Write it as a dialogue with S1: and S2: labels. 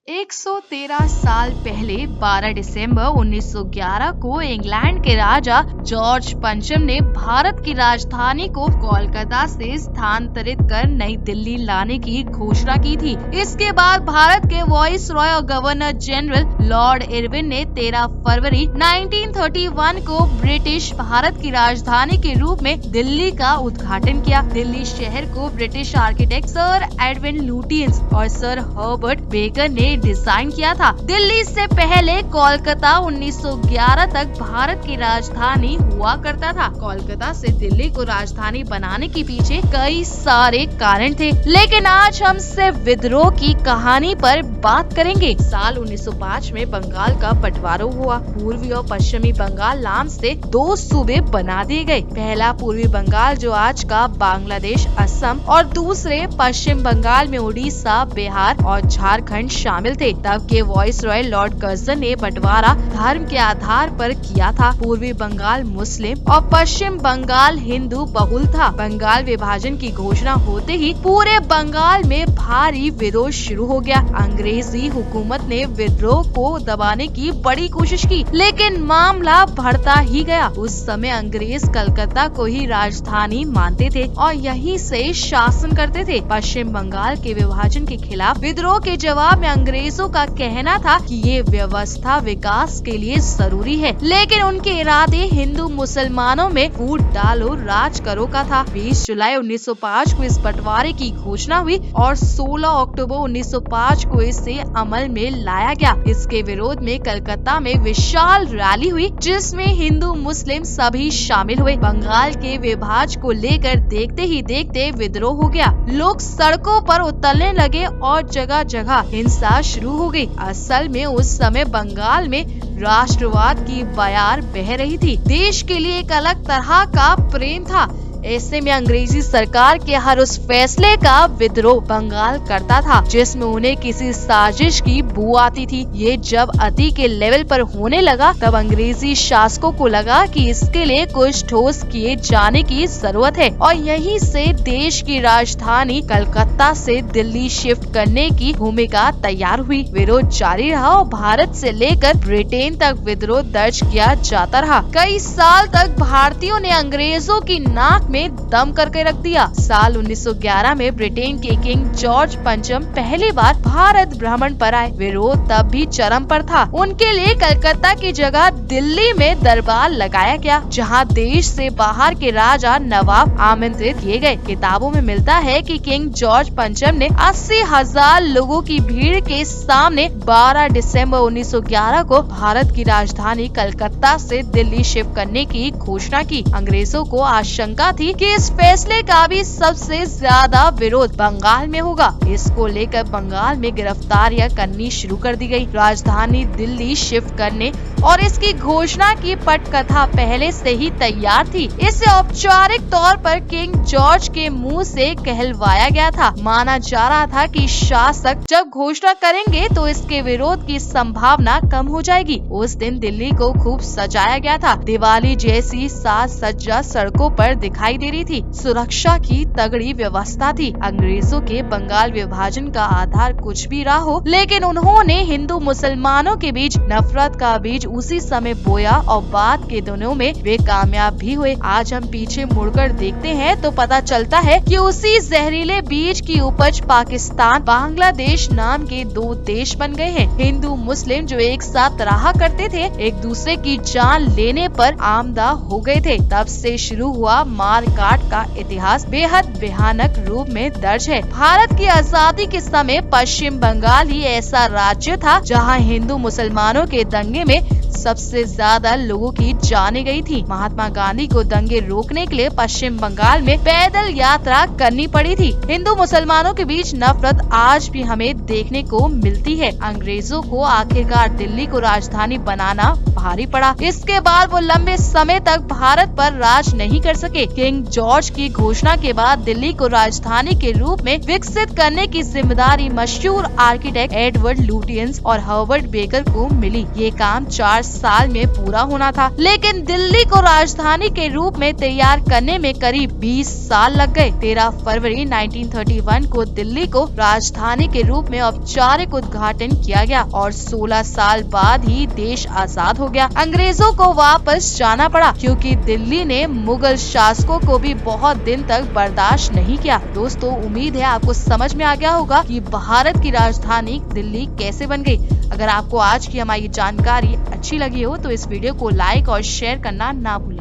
S1: 113 साल पहले 12 दिसंबर 1911 को इंग्लैंड के राजा जॉर्ज पंचम ने भारत की राजधानी को कोलकाता से स्थानांतरित कर नई दिल्ली लाने की घोषणा की थी। इसके बाद भारत के वॉइस रॉय और गवर्नर जनरल लॉर्ड इरविन ने 13 फरवरी 1931 को ब्रिटिश भारत की राजधानी के रूप में दिल्ली का उद्घाटन किया। दिल्ली शहर को British architect sir Edwin Lutyens और सर हर्बर्ट बेकर ने डिजाइन किया था। दिल्ली से पहले कोलकाता 1911 तक भारत की राजधानी हुआ करता था। कोलकाता से दिल्ली को राजधानी बनाने के पीछे कई सारे कारण थे, लेकिन आज हम सिर्फ विद्रोह की कहानी पर बात करेंगे। साल 1905 में बंगाल का बंटवारा हुआ। पूर्वी और पश्चिमी बंगाल नाम से दो सूबे बना दिए गए। पहला पूर्वी बंगाल जो आज का बांग्लादेश, असम और दूसरे पश्चिम बंगाल में उड़ीसा, बिहार और झारखंड शामिल थे। तब के वॉइस रॉय लॉर्ड कर्जन ने बंटवारा धर्म के आधार पर किया था। पूर्वी बंगाल मुस्लिम और पश्चिम बंगाल हिंदू बहुल था। बंगाल विभाजन की घोषणा होते ही पूरे बंगाल में भारी विरोध शुरू हो गया। अंग्रेजी हुकूमत ने विद्रोह को दबाने की बड़ी कोशिश की, लेकिन मामला बढ़ता ही गया। उस समय अंग्रेज कलकत्ता को ही राजधानी मानते थे और यहीं से शासन करते थे। पश्चिम बंगाल के विभाजन के खिलाफ विद्रोह के जवाब में अंग्रेजों का कहना था कि ये व्यवस्था विकास के लिए जरूरी है, लेकिन उनके इरादे हिंदू मुसलमानों में फूट डालो राज करो का था। 20 जुलाई 1905 को इस बंटवारे की घोषणा हुई और 16 अक्टूबर 1905 को इसे अमल में लाया गया। इसके विरोध में कलकत्ता में विशाल रैली हुई, जिसमें हिंदू मुस्लिम सभी शामिल हुए। बंगाल के विभाजन को लेकर देखते ही देखते विद्रोह हो गया। लोग सड़कों पर उतरने लगे और जगह जगह हिंसा शुरू हो गई। असल में उस समय बंगाल में राष्ट्रवाद की बयार बह रही थी। देश के लिए एक अलग तरह का प्रेम था। ऐसे में अंग्रेजी सरकार के हर उस फैसले का विद्रोह बंगाल करता था जिसमें उन्हें किसी साजिश की बू आती थी। ये जब अति के लेवल पर होने लगा, तब अंग्रेजी शासकों को लगा कि इसके लिए कुछ ठोस किए जाने की जरूरत है और यहीं से देश की राजधानी कलकत्ता से दिल्ली शिफ्ट करने की भूमिका तैयार हुई। विरोध जारी रहा और भारत से लेकर ब्रिटेन तक विद्रोह दर्ज किया जाता रहा। कई साल तक भारतीयों ने अंग्रेजों की नाक में दम करके रख दिया। साल 1911 में ब्रिटेन के किंग जॉर्ज पंचम पहली बार भारत भ्रमण पर आए। विरोध तब भी चरम पर था। उनके लिए कलकत्ता की जगह दिल्ली में दरबार लगाया गया, जहां देश से बाहर के राजा नवाब आमंत्रित किए गए। किताबों में मिलता है कि किंग जॉर्ज पंचम ने 80,000 लोगों की भीड़ के सामने 12 दिसंबर 1911 को भारत की राजधानी कलकत्ता से दिल्ली शिफ्ट करने की घोषणा की। अंग्रेजों को आशंका थी कि इस फैसले का भी सबसे ज्यादा विरोध बंगाल में होगा। इसको लेकर बंगाल में गिरफ्तारियां करनी शुरू कर दी गई। राजधानी दिल्ली शिफ्ट करने और इसकी घोषणा की पटकथा पहले से ही तैयार थी। इसे औपचारिक तौर पर किंग जॉर्ज के मुंह से कहलवाया गया था। माना जा रहा था कि शासक जब घोषणा करेंगे तो इसके विरोध की संभावना कम हो जाएगी। उस दिन दिल्ली को खूब सजाया गया था। दिवाली जैसी साज सज्जा सड़कों पर दिखाई दे रही थी। सुरक्षा की तगड़ी व्यवस्था थी। अंग्रेजों के बंगाल विभाजन का आधार कुछ भी रहा हो, लेकिन उन्होंने हिंदू मुसलमानों के बीच नफरत का बीज उसी समय बोया और बाद के दिनों में वे कामयाब भी हुए। आज हम पीछे मुड़कर देखते हैं तो पता चलता है कि उसी जहरीले बीज की उपज पाकिस्तान, बांग्लादेश नाम के दो देश बन गए हैं। हिंदू मुस्लिम जो एक साथ रहा करते थे, एक दूसरे की जान लेने पर आमदा हो गए थे। तब से शुरू हुआ मार काट का इतिहास बेहद भयानक रूप में दर्ज है। भारत की आजादी के समय पश्चिम बंगाल ही ऐसा राज्य था जहां हिंदू मुसलमानों के दंगे में सबसे ज्यादा लोगों की जाने गई थी। महात्मा गांधी को दंगे रोकने के लिए पश्चिम बंगाल में पैदल यात्रा करनी पड़ी थी। हिंदू मुसलमानों के बीच नफरत आज भी हमें देखने को मिलती है। अंग्रेजों को आखिरकार दिल्ली को राजधानी बनाना भारी पड़ा। इसके बाद वो लंबे समय तक भारत पर राज नहीं कर सके। किंग जॉर्ज की घोषणा के बाद दिल्ली को राजधानी के रूप में विकसित करने की जिम्मेदारी मशहूर आर्किटेक्ट एडवर्ड लुटियंस और हर्बर्ट बेकर को मिली। ये काम 4 साल में पूरा होना था, लेकिन दिल्ली को राजधानी के रूप में तैयार करने में करीब 20 साल लग गए। 13 फरवरी 1931 को दिल्ली को राजधानी के रूप में औपचारिक उद्घाटन किया गया और 16 साल बाद ही देश आजाद हो गया। अंग्रेजों को वापस जाना पड़ा क्योंकि दिल्ली ने मुगल शासकों को भी बहुत दिन तक बर्दाश्त नहीं किया। दोस्तों, उम्मीद है आपको समझ में आ गया होगा कि भारत की राजधानी दिल्ली कैसे बन गई। अगर आपको आज की हमारी जानकारी अच्छी लगी हो तो इस वीडियो को लाइक और शेयर करना ना भूलें।